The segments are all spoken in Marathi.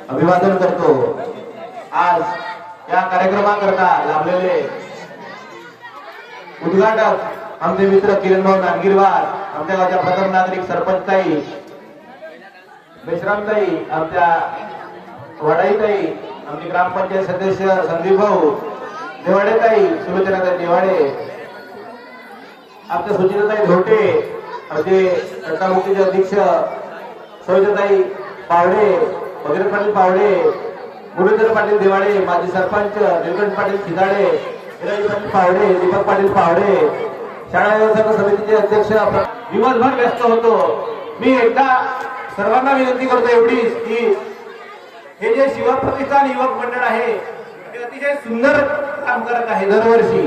अभिवादन करतो। आज या कार्यक्रमाकरता लाभलेले उद्घाटक आमचे मित्र किरणभाऊ नांगीरवार, आमच्या गावच्या प्रथम नागरिक सरपंच ताई बेशरामताई, आमच्या वडाईताई, आमचे ग्रामपंचायत सदस्य संदीप भाऊ देवाडेताई, सुलोचनाताई देवाडे, आमच्या सुचिताताई धोटे, आमचे तंटामुक्तीचे अध्यक्ष सविताताई पावडे, भगीरथ पाटील पावडे, मुरलीधर पाटील देवाडे, माजी सरपंच निलकंठ पाटील खिदाडे, हिराजी पाटील पावडे, दीपक पाटील पावडे, शाळा व्यवस्थापन समितीचे अध्यक्ष दिवसभर व्यस्त होतो। मी एकदा सर्वांना विनंती करतो एवढीच की हे जे शिवप्रतिष्ठान युवक मंडळ आहे ते अतिशय सुंदर काम करत आहे दरवर्षी,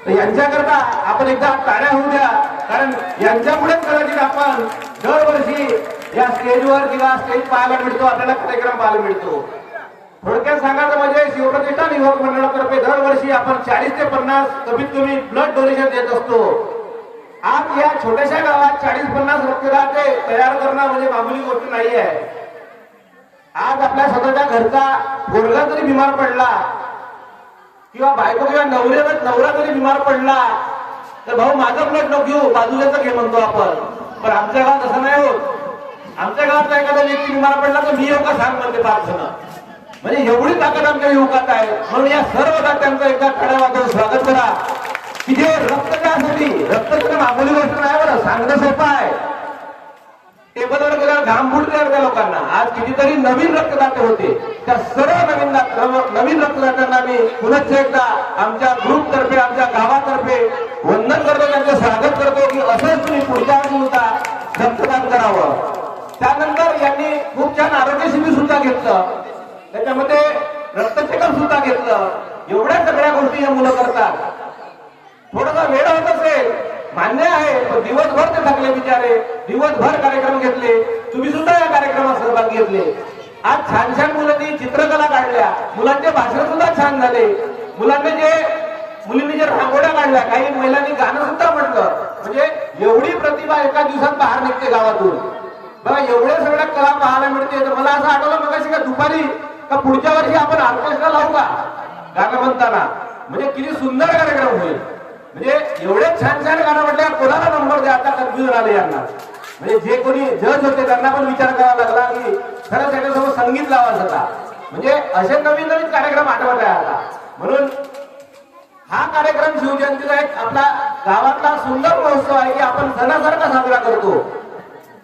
तर यांच्याकरता आपण एकदा टाळ्या होऊ द्या, कारण यांच्यामुळे कदाचित आपण दरवर्षी या स्टेजवर किंवा स्टेज पाहायला मिळतो, आपल्याला कार्यक्रम पाहायला मिळतो। थोडक्यात सांगायचं म्हणजे शिवप्रतिष्ठान युवक मंडळातर्फे दरवर्षी आपण 40 ते 50 कमीत कमी ब्लड डोनेशन देत असतो। आज या छोट्याशा गावात 40-50 रक्तदाते तयार करणं म्हणजे मामूली गोष्ट नाही आहे। आज आपल्या स्वतःच्या घरचा पोरगा जरी बिमार पडला किंवा बायको किंवा नवरा जरी बिमार पडला तर भाऊ माझं ब्लड नको घेऊ, बाजूल्याचं घे म्हणतो आपण, पण आमच्या गावात असं नाही होत। आमच्या गावात एखादा व्यक्ती बिमार पडला तर मी येऊ का सांग म्हणते 5 जण, म्हणजे एवढी ताकद आमच्या युवकात आहे। म्हणून या सर्व दात्यांचं एकदा खड्या वाजवून स्वागत करा की जे रक्त त्यासाठी रक्त मामूली गोष्ट नाही बरं, सांगणं सोपं आहे, टेबलवर गेल्यावर घाम फुटले त्या लोकांना। आज कितीतरी नवीन रक्तदाते होते, त्या सर्व नवीन रक्तदात्यांना मी पुनश्च एकदा आमच्या ग्रुप तर्फे आमच्या गावातर्फे वंदन करतो, त्यांचं स्वागत करतो की असंच तुम्ही पुढच्या वर्षी सुद्धा रक्तदान करावं। त्यानंतर यांनी खूप छान आरोग्य शिबिर सुद्धा घेतलं, त्याच्यामध्ये रक्त चेकअप सुद्धा घेतलं। एवढ्या सगळ्या गोष्टी हे मुलं करतात। थोडासा वेळ होत असेल मान्य आहे, पण दिवसभर ते थकले बिचारे, दिवसभर कार्यक्रम घेतले, तुम्ही सुद्धा या कार्यक्रमात सहभाग घेतले। आज छान छान मुलांनी चित्रकला काढल्या, मुलांचे भाषण सुद्धा छान झाले, मुलींनी जे रांगोळ्या काढल्या, काही महिलांनी गाणं सुद्धा म्हटलं, म्हणजे एवढी प्रतिभा एका दिवसात बाहेर निघते गावातून। बघा एवढ्या सगळ्या कला पाहायला मिळते, तर मला असं आठवलं मगाशी का दुपारी का पुढच्या वर्षी आपण ऑर्केस्ट्रा लावू का गाणं म्हणताना, म्हणजे किती सुंदर कार्यक्रम होईल। म्हणजे एवढे छान छान गाणं म्हटल्यावर कोणाला नंबर द्या, आता कन्फ्युजन आले यांना, म्हणजे जे कोणी जज होते त्यांना पण विचार करावा लागला की खरंच त्याच्यासोबत संगीत लावायचं होता, म्हणजे असे नवीन नवीन कार्यक्रम आठवत आहे आता। म्हणून हा कार्यक्रम शिवजयंतीचा एक आपला गावातला सुंदर महोत्सव आहे की आपण सणासारखा साजरा करतो।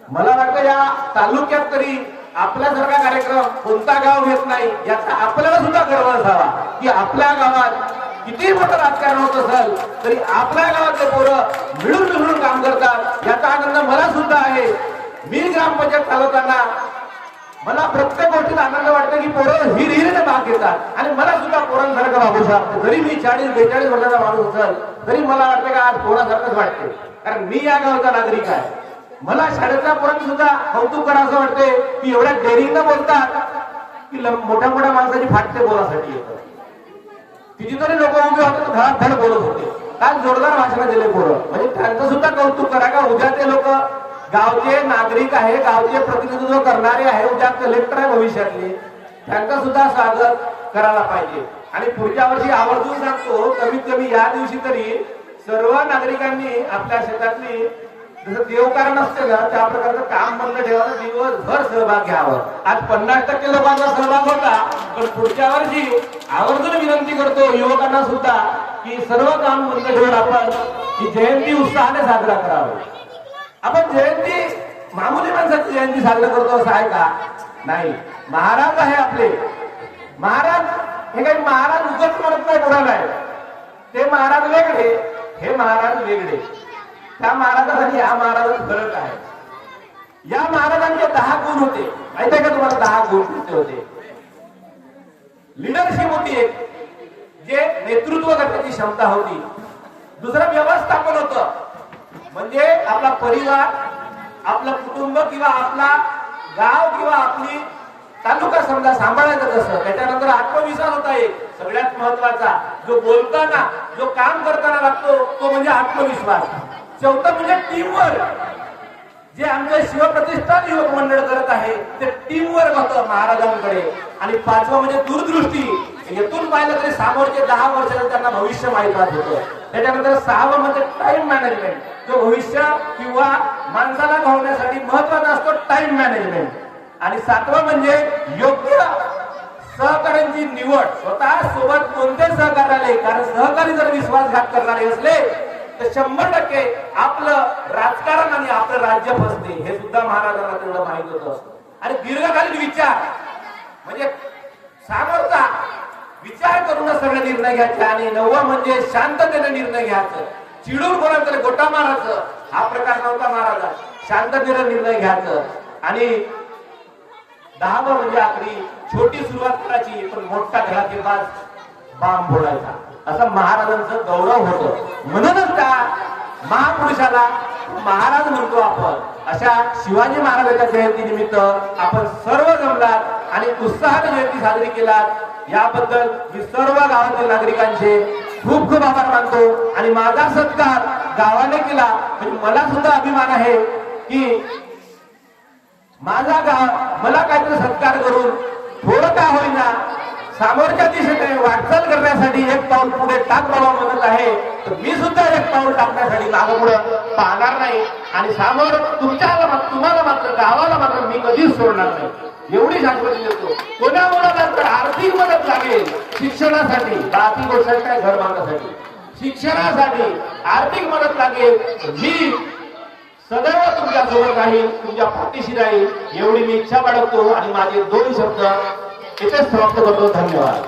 मला वाटतं या तालुक्यात तरी आपल्यासारखा कार्यक्रम कोणता गाव घेत नाही, याचा आपल्याला सुद्धा गर्व असावा की आपल्या गावात किती मोठं राजकारण होत असेल तरी आपल्या गावातले पोरं मिळून मिळून काम करतात, याचा आनंद मला सुद्धा आहे। मी ग्रामपंचायत चालवताना मला प्रत्येक गोष्टीत आनंद वाटतो की पोरं हिरहिरीने भाग घेतात आणि मला सुद्धा पोरांसारखं वागू शकतो। जरी मी 40-42 वर्षाचा माणूस असेल तरी मला वाटतं की आज पोरासारखंच वाटते, कारण मी या गावचा नागरिक आहे। मला शाळेच्या पोरांनी सुद्धा कौतुक करा असं वाटते की एवढ्या डेअरिंगनं बोलतात की मोठ्या मोठ्या माणसाची फाटते बोलासाठी येतं। कितीतरी लोक उभे होते तर धडाधड बोलत होते, काल जोरदार भाषण दिले पोरं, म्हणजे त्यांचं सुद्धा कौतुक करा का उद्या ते लोक गावचे नागरिक आहे, गावचे प्रतिनिधित्व करणारे आहे, उद्या कलेक्टर आहे भविष्यातले, त्यांचं सुद्धा स्वागत करायला पाहिजे। आणि पुढच्या वर्षी आवर्जून सांगतो कमीत कमी या दिवशी तरी सर्व नागरिकांनी आपल्या शेतातली जसं देवकारण असते ना त्या प्रकारचं काम बंद ठेवावं, दिवसभर सहभाग घ्यावं। आज 50% लोकांचा सहभाग होता, पण पुढच्या वर्षी आवर्जून विनंती करतो युवकांना सुद्धा की सर्व काम बंद ठेवून आपण ही जयंती उत्साहाने साजरा करावी। आपण जयंती मामूली माणसाची जयंती साजरा करतो असं आहे का? नाही, महाराज आहे आपले महाराज, हे काही महाराज उगत म्हणत नाही कोणाला आहे, ते महाराज वेगळे, हे महाराज वेगळे। त्या महाराजांनी या महाराजांचा फरक आहे। या महाराजांचे 10 गुण होते, माहिती आहे का तुम्हाला? 10 गुण कुठले होते? लिडरशिप होती एक, जे नेतृत्व करण्याची क्षमता होती। दुसरं व्यवस्थापन होतं, म्हणजे आपला परिवार, आपलं कुटुंब किंवा आपला गाव किंवा आपली तालुका समजा सांभाळायचं कसं। त्याच्यानंतर आत्मविश्वास होता एक सगळ्यात महत्वाचा, जो बोलताना जो काम करताना लागतो तो म्हणजे आत्मविश्वास। चौथं म्हणजे टीमवर्क, जे आमचे शिवप्रतिष्ठान युवक मंडळ करत आहे ते टीम वर्क होतं महाराजांकडे. आणि पाचवं म्हणजे दूरदृष्टी. येथून पाहिलं तरी समोरचे 10 वर्षाचं त्यांना भविष्य माहित होतं. त्याच्यानंतर 6वं म्हणजे टाइम मॅनेजमेंट. जो भविष्य किंवा माणसाला घडवण्यासाठी महत्वाचा असतो टाइम मॅनेजमेंट. आणि 7वं म्हणजे योग्य सहकार्यांची निवड. स्वतः सोबत कोणते सहकार्य आले, कारण सहकारी जर विश्वासघात करणारे असले तर 100% आपलं राजकारण आणि आपलं राज्य फसते. हे सुद्धा महाराजांना तेवढं माहित होतं. आणि दीर्घकालीन विचार म्हणजे सामोरचा विचार करूनच सगळे निर्णय घ्यायचे. आणि 9वं म्हणजे शांततेने निर्णय घ्यायचं. चिडून कोणाकडे गोटा मारायचं हा प्रकार नव्हता महाराजा. शांततेने निर्णय घ्यायचं. आणि 10वं म्हणजे आखरी छोटी सुरुवात करायची पण मोठा घरातील बाम फोडायचा. असं महाराजांचं गौरव होतं. म्हणूनच त्या महापुरुषाला महाराज म्हणतो आपण. अशा शिवाजी महाराजांच्या जयंती निमित्त आपण सर्व जमलात आणि उत्साहाने जयंती साजरी केलात. याबद्दल मी सर्व गावातील नागरिकांचे खूप खूप आभार मानतो. आणि माझा सत्कार गावाने केला म्हणजे मला सुद्धा अभिमान आहे की माझा गाव मला काहीतरी सत्कार करून थोडं का होईना समोरच्या दिशेने वाटचाल करण्यासाठी एक पाऊल पुढे टाक बाबा म्हणत आहे. तर मी सुद्धा एक पाऊल टाकण्यासाठी मागं पुढे पाहणार नाही. आणि समोर तुम्हाला मात्र गावाला मात्र मी कधीच सोडणार नाही एवढी शाश्वती देतो. कोणामुळे तर आर्थिक मदत लागेल शिक्षणासाठी, बाकी गोष्ट काय घर बांधण्यासाठी, शिक्षणासाठी आर्थिक मदत लागेल मी सदैव तुमच्या सोबत राहील, तुमच्या पाठीशी राहील एवढी मी इच्छा बाळगतो. आणि माझे 2 शब्द इथेच समाप्त करतो. धन्यवाद.